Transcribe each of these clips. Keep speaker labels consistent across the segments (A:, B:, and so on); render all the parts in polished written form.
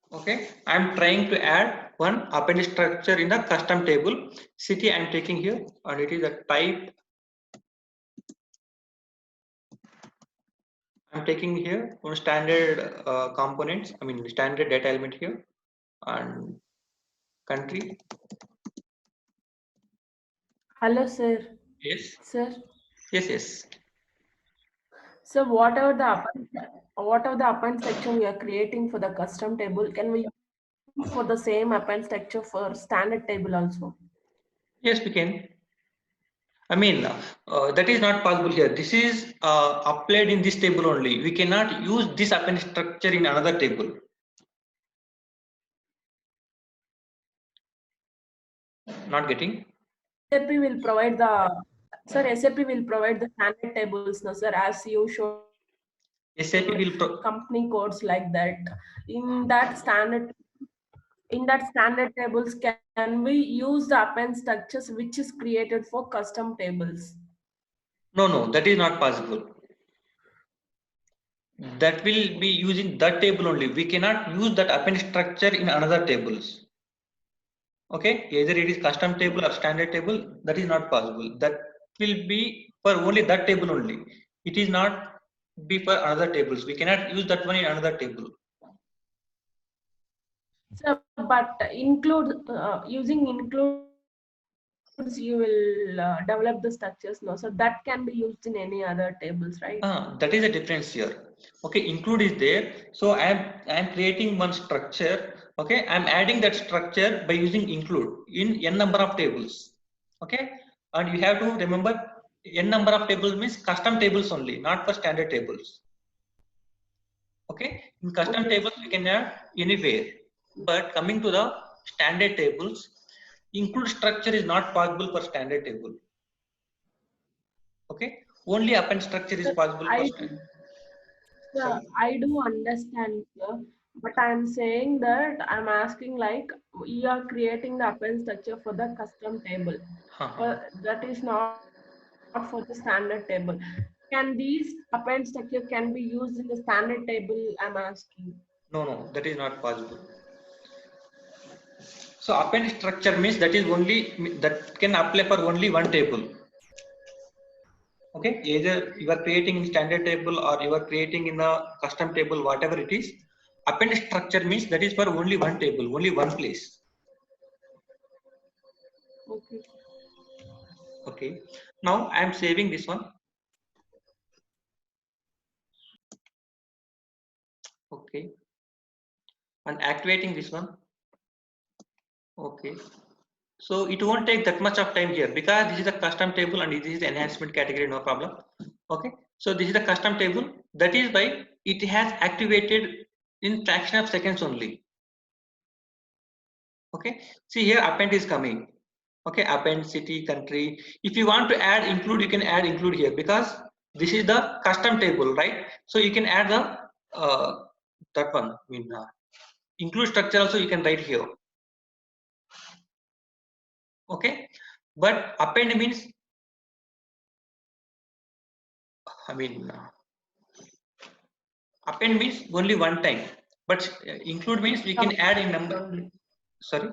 A: Okay, I'm trying to add one append structure in the custom table. City I'm taking here, and it is a type. I'm taking here one standard components. I mean standard data element here, and country.
B: Hello, sir.
A: Yes.
B: Sir.
A: Yes.
B: So whatever the append section we are creating for the custom table, can we use for the same append structure for standard table also?
A: Yes, we can. I mean, that is not possible here. This is applied in this table only. We cannot use this append structure in another table. Not getting.
B: SAP will provide SAP will provide the standard tables, no sir, as you showed
A: SAP will.
B: company codes like that. In that standard tables, can we use the append structures which is created for custom tables?
A: No, that is not possible. That will be using that table only. We cannot use that append structure in another tables. Okay, either it is custom table or standard table. That is not possible. That will be for only that table only. It is not be for other tables. We cannot use that one in another table.
B: So, but using includes you will develop the structures, no? So that can be used in any other tables, right?
A: That is a difference here. Okay, include is there. So I am creating one structure. Okay, I am adding that structure by using include in n number of tables. Okay, and you have to remember n number of tables means custom tables only, not for standard tables. Okay, in custom tables we can add anywhere, but coming to the standard tables, include structure is not possible for standard table. Okay, only append structure is possible for standard.
B: Yeah, I do understand, sir, but I'm saying that I'm asking like you are creating the append structure for the custom table. That is not for the standard table. Can these append structure can be used in the standard table? I'm asking.
A: No, that is not possible. So append structure means that is only that can apply for only one table. Okay, either you are creating in standard table or you are creating in a custom table, whatever it is. Append structure means that is for only one table, only one place.
B: Okay.
A: Okay. Now I am saving this one. Okay. And activating this one. Okay. So it won't take that much of time here because this is a custom table and this is the enhancement category, no problem. Okay. So this is the custom table. That is why it has activated in fraction of seconds only. Okay. See here append is coming. Okay. Append, city, country. If you want to add include, you can add include here because this is the custom table, right? So you can add the that one. I mean include structure also you can write here. Okay. But append means append means only one time, but include means we can add in number. Sorry,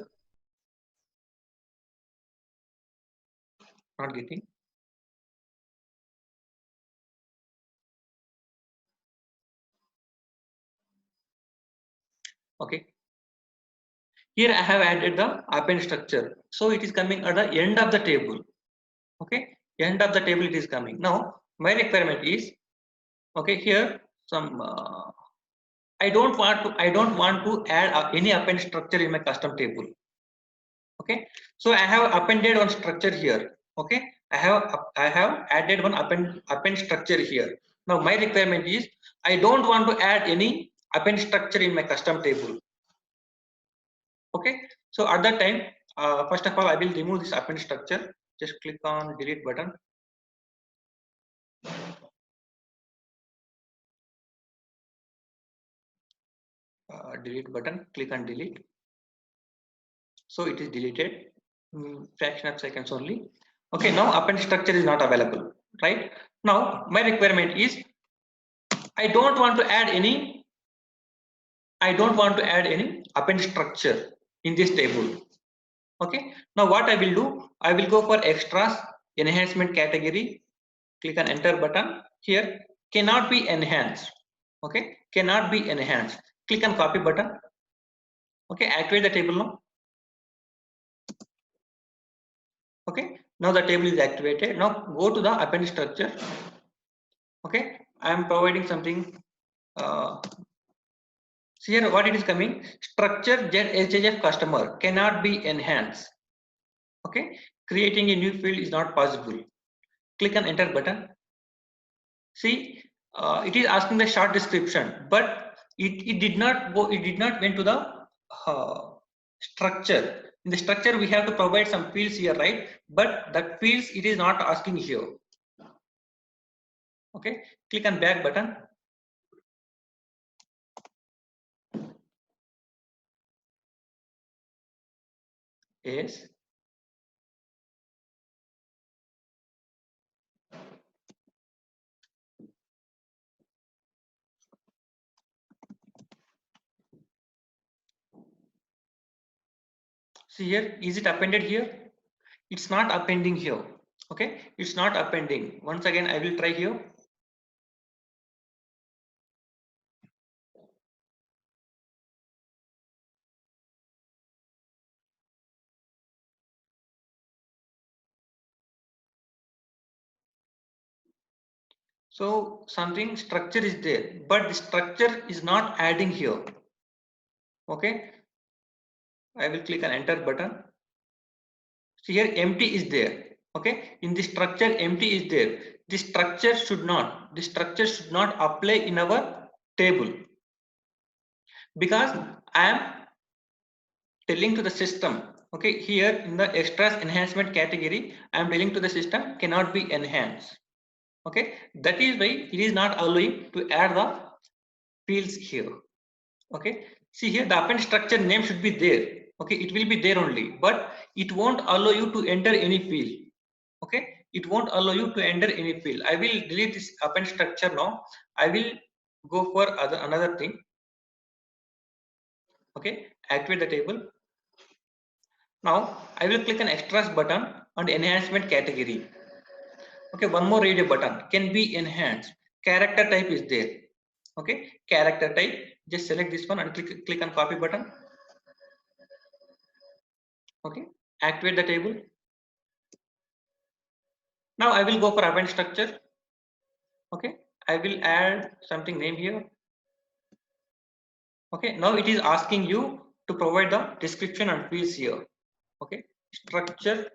A: not getting. Okay. Here I have added the append structure, so it is coming at the end of the table. Okay, end of the table it is coming. Now my requirement is okay. Here some. I don't want to add any append structure in my custom table. Okay, so I have appended one structure here. Okay, I have added one append structure here. Now my requirement is I don't want to add any append structure in my custom table. Okay, so at that time first of all I will remove this append structure. Just click on delete button. Delete button, click on delete. So it is deleted, fraction of seconds only. Okay, now append structure is not available, right? Now my requirement is I don't want to add any append structure in this table. Okay, now what I will do, I will go for extras, enhancement category, click on enter button. Here cannot be enhanced. Okay, cannot be enhanced. Click on copy button. Okay, activate the table now. Okay, now the table is activated. Now go to the append structure. Okay, I am providing something. So here what it is coming, structure ZHHF customer cannot be enhanced. Okay, creating a new field is not possible. Click on enter button. See, it is asking the short description, but it did not go. It did not went to the structure. In the structure, we have to provide some fields here, right? But that fields it is not asking here. Okay, click on back button. Yes. See here, is it appended here? It's not appending here. Okay, it's not appending. Once again, I will try here. So something structure is there, but the structure is not adding here. Okay, I will click on enter button. So here empty is there. Okay, in the structure empty is there. The structure should not apply in our table, because I am telling to the system. Okay, here in the extras enhancement category, I am telling to the system cannot be enhanced. Okay, that is why it is not allowing to add the fields here. Okay, see here the append structure name should be there. Okay, it will be there only, but it won't allow you to enter any field. Okay, it won't allow you to enter any field. I will delete this append structure now. I will go for another thing. Okay, activate the table. Now I will click on extras button and enhancement category. Okay, one more radio button can be enhanced. Character type is there. Okay, character type, just select this one and click on copy button. Okay, activate the table. Now I will go for append structure. Okay, I will add something name here. Okay, now it is asking you to provide the description and fields here. Okay, structure.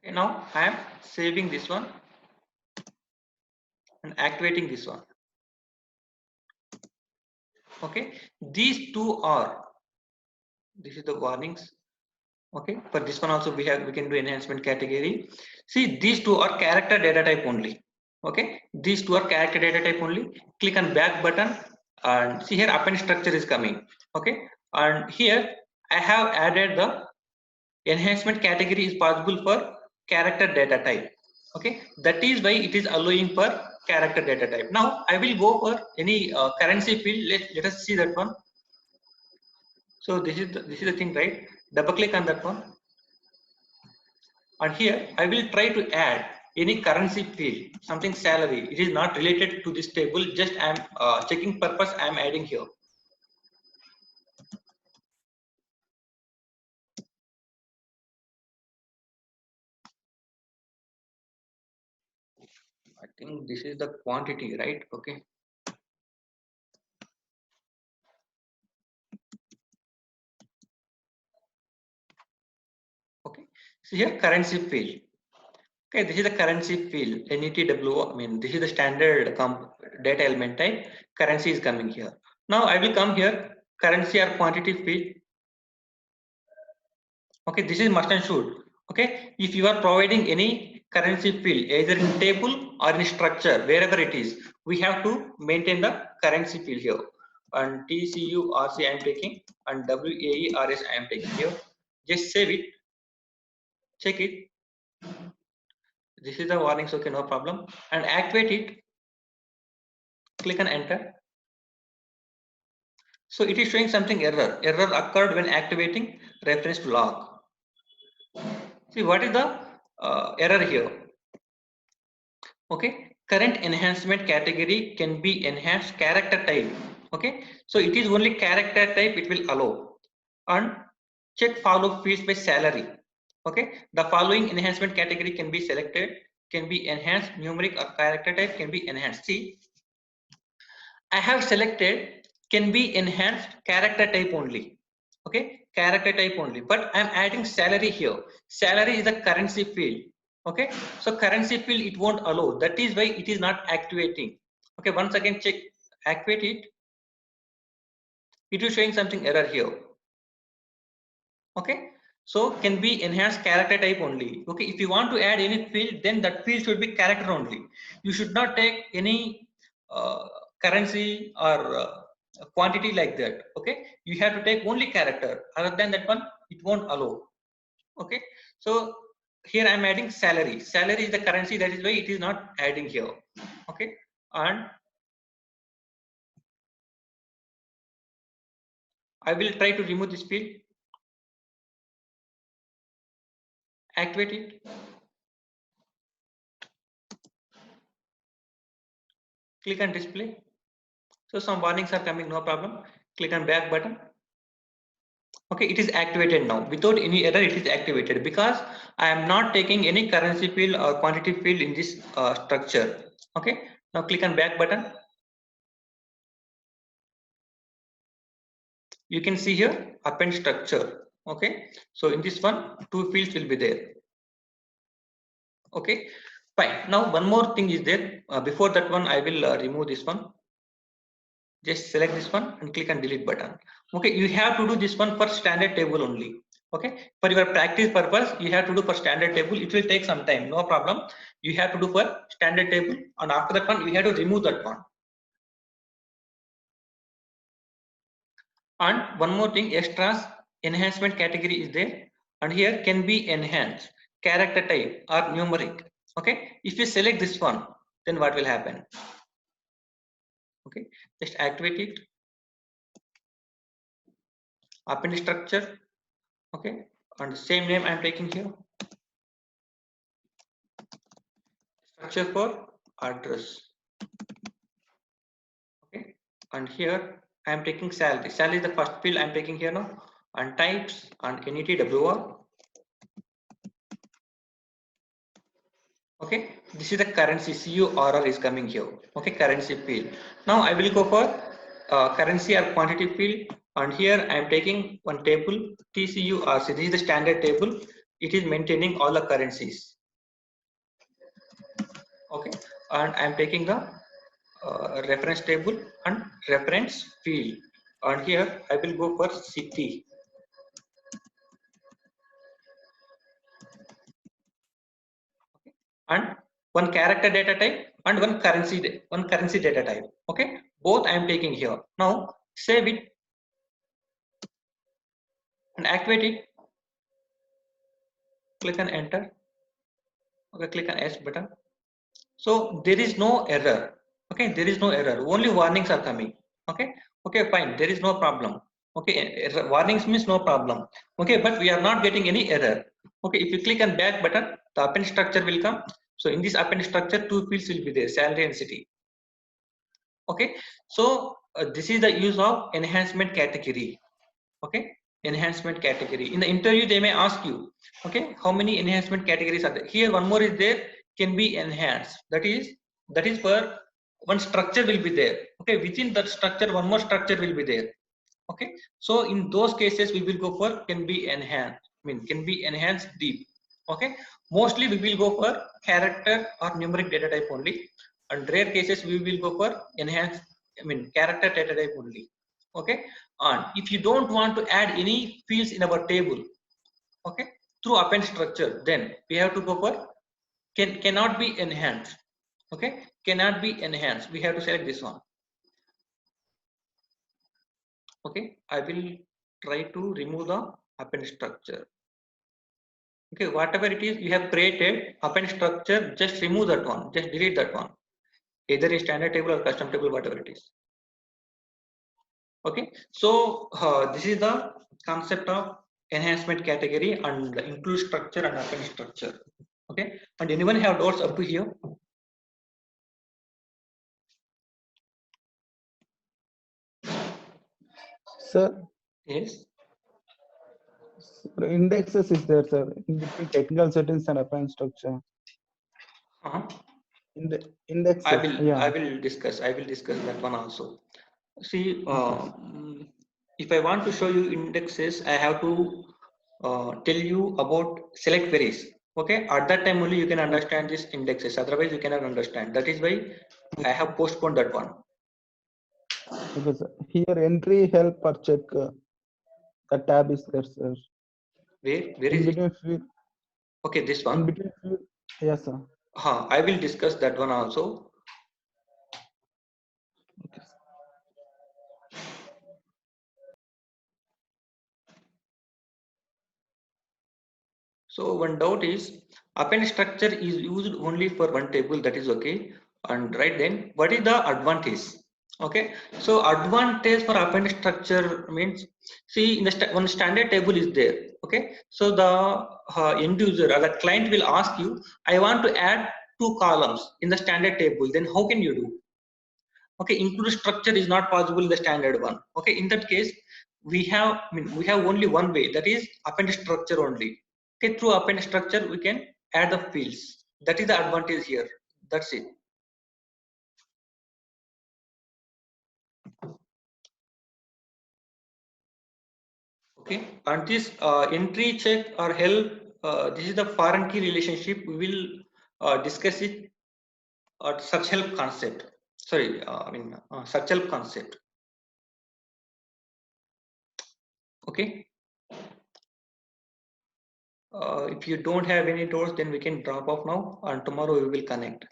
A: Okay, now I am saving this one and activating this one. Okay, these two are, this is the warnings. Okay, for this one also we can do enhancement category. See, these two are character data type only. Okay, these two are character data type only. Click on back button and see here append structure is coming. Okay, and here I have added the enhancement category is possible for character data type. Okay, that is why it is allowing for character data type. Now I will go for any currency field. Let us see that one. So this is the thing, right? Double click on that one, and here I will try to add any currency field, something salary. It is not related to this table. Just I am checking purpose. I am adding here. I think this is the quantity, right? Okay. Okay. So here currency field. Okay, this is the currency field, NETW. I mean, this is the standard data element type. Currency is coming here. Now I will come here, currency or quantity field. Okay, this is must and should. Okay, if you are providing any currency field, either in table or in structure, wherever it is, we have to maintain the currency field here. And TCURC I am taking, and WAERS I am taking here. Just save it, check it. This is the warnings, okay, no problem. And activate it. Click on enter. So it is showing something error. Error occurred when activating reference to log. See what is the error here? Okay, current enhancement category can be enhanced character type. Okay, so it is only character type it will allow. And check follow fields by salary. Okay, the following enhancement category can be selected, can be enhanced, numeric or character type can be enhanced. See, I have selected can be enhanced character type only. Okay, character type only, but I'm adding salary here. Salary is a currency field. Okay, so currency field it won't allow. That is why it is not activating. Okay, once again check, activate it. It is showing something error here. Okay, so can be enhanced character type only. Okay, if you want to add any field, then that field should be character only. You should not take any currency or quantity like that. Okay, you have to take only character. Other than that one, it won't allow. Okay, so here I am adding salary. Salary is the currency, that is why it is not adding here. Okay, and I will try to remove this field. Activate it. Click on display. So some warnings are coming, no problem. Click on back button. Okay, it is activated now. Without any error, it is activated because I am not taking any currency field or quantity field in this structure. Okay, now click on back button. You can see here append structure. Okay, so in this one, two fields will be there. Okay, fine. Now one more thing is there. Before that one, I will remove this one. Just select this one and click on delete button. Okay, you have to do this one for standard table only. Okay, for your practice purpose, you have to do for standard table. It will take some time, no problem. You have to do for standard table, and after that one, you have to remove that one. And one more thing, extras enhancement category is there, and here can be enhanced character type or numeric. Okay, if you select this one, then what will happen? Okay, just activate it. Append structure. Okay, and the same name I am taking here. Structure for address. Okay, and here I am taking salary. Salary is the first field I am taking here now, and types and NETWR. Okay, this is the currency CURR is coming here. Okay, currency field. Now I will go for currency or quantity field, and here I am taking one table TCURC. This is the standard table. It is maintaining all the currencies. Okay, and I am taking the reference table and reference field, and here I will go for city. Okay. And one character data type and one currency data type. Okay, both I am taking here. Now save it and activate it. Click on enter. Okay, click on S button. So there is no error. Okay, there is no error. Only warnings are coming. Okay, okay, fine. There is no problem. Okay, warnings means no problem. Okay, but we are not getting any error. Okay, if you click on back button, the append structure will come. So in this append structure, two fields will be there, salary and city. Okay, so this is the use of enhancement category. Okay, enhancement category. In the interview, they may ask you, okay, how many enhancement categories are there? Here, one more is there, can be enhanced. That is for one structure will be there. Okay, within that structure, one more structure will be there. Okay, so in those cases, we will go for can be enhanced. I mean, can be enhanced deep. Okay, mostly we will go for character or numeric data type only, and rare cases we will go for enhanced, character data type only. Okay, and if you don't want to add any fields in our table, okay, through append structure, then we have to go for cannot be enhanced. Okay, cannot be enhanced. We have to select this one. Okay, I will try to remove the append structure. Okay, whatever it is you have created append structure, just remove that one, just delete that one, either a standard table or custom table, whatever it is. Okay, so this is the concept of enhancement category and the include structure and append structure. Okay, and anyone have doubts up to here?
C: Sir,
A: Yes.
C: indexes is there, sir, in between technical settings and append structure. In the indexes,
A: I will discuss that one also. See, if I want to show you indexes, I have to tell you about select queries. Okay, at that time only you can understand these indexes. Otherwise, you cannot understand. That is why I have postponed that one.
C: Okay, sir. Here entry help or check the tab is there, sir.
A: Where is it? Okay, this one.
C: In between field, yes, sir.
A: I will discuss that one also.
C: Okay.
A: So one doubt is append structure is used only for one table, that is okay. And right then, what is the advantage? Okay, so advantage for append structure means, see, in the one standard table is there. Okay, so the end user or the client will ask you, I want to add 2 columns in the standard table. Then how can you do? Okay, include structure is not possible in the standard one. Okay, in that case, we have we have only one way, that is append structure only. Okay, through append structure we can add the fields. That is the advantage here. That's it. Okay, and this entry check or help, this is the foreign key relationship. We will discuss it at search help concept. Sorry, search help concept. Okay. If you don't have any doors, then we can drop off now, and tomorrow we will connect.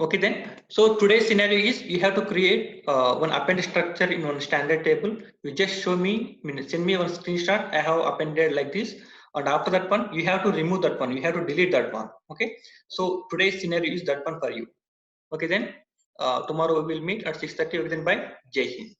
A: Okay then. So today's scenario is you have to create one append structure in one standard table. You just show me, send me one screenshot. I have appended like this, and after that one, you have to remove that one. You have to delete that one. Okay. So today's scenario is that one for you. Okay then. Tomorrow we will meet at 6:30. Okay then. Bye. Jai Hind.